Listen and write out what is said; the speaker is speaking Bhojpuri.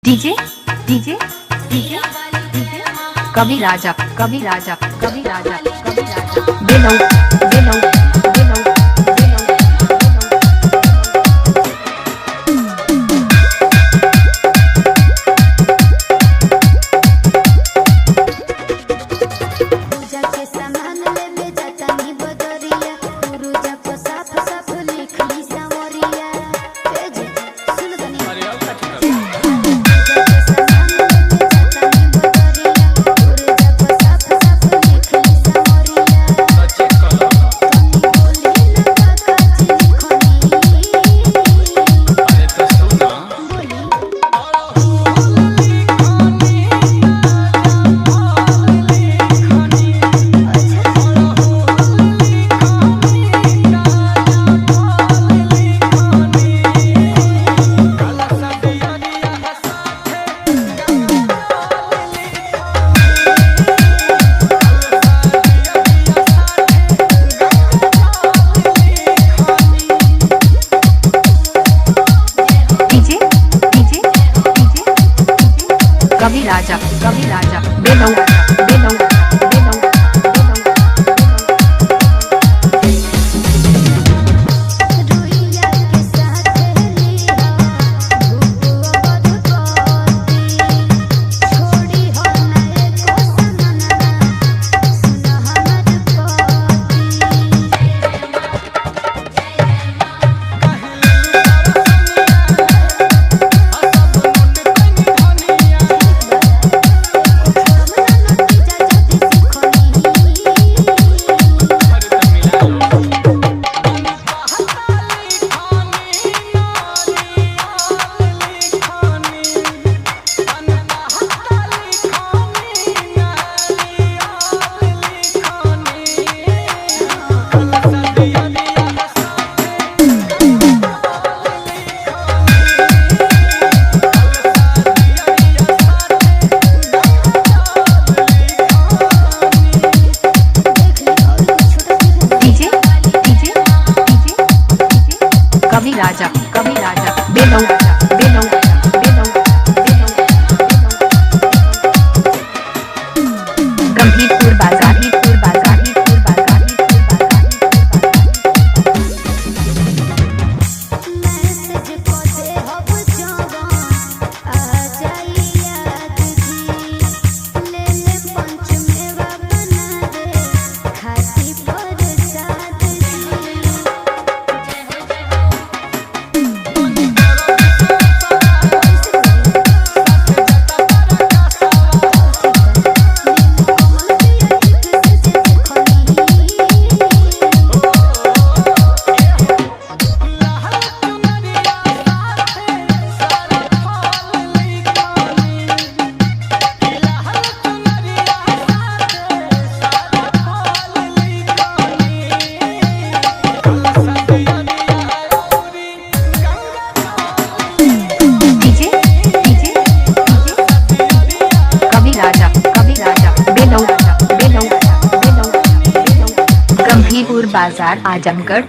डीजे डीजे डीजे डीजे कभी राजा कभी राजा कभी राजा कभी राजा बेलो बेलो बेलो बेलो पूजा के सामान लेवे जाता नी बदरिया गुरुजा को साफ साफ लिख ली सावरिया ए जी सुन तनी अरे अब तक पूजा के सामान लेवे जाता नी बदरिया गुरुजा को साफ साफ लिख ली सावरिया अच्छे करो तनी बोली ना काची लिखनी अरे तो सुना बोली डीजे डीजे डीजे कभी राजा बेलो बेलो बेलो रुइया के साथ लिया भूख अवध कोती छोड़ी हो ना एको समनना सुन हमर डीजे डीजे डीजे कभी राजा बेलो बेलो बेलो बेलो गंभीरपुर बाजार मैसेज को दे हब जवान आ जाई याद जी ले ले पंच मेवा बना दे खाती प्रसाद डीजे डीजे कभी राजा बेलो बेलो बेलो बेलो गंभीरपुर बाजार आजमगढ़।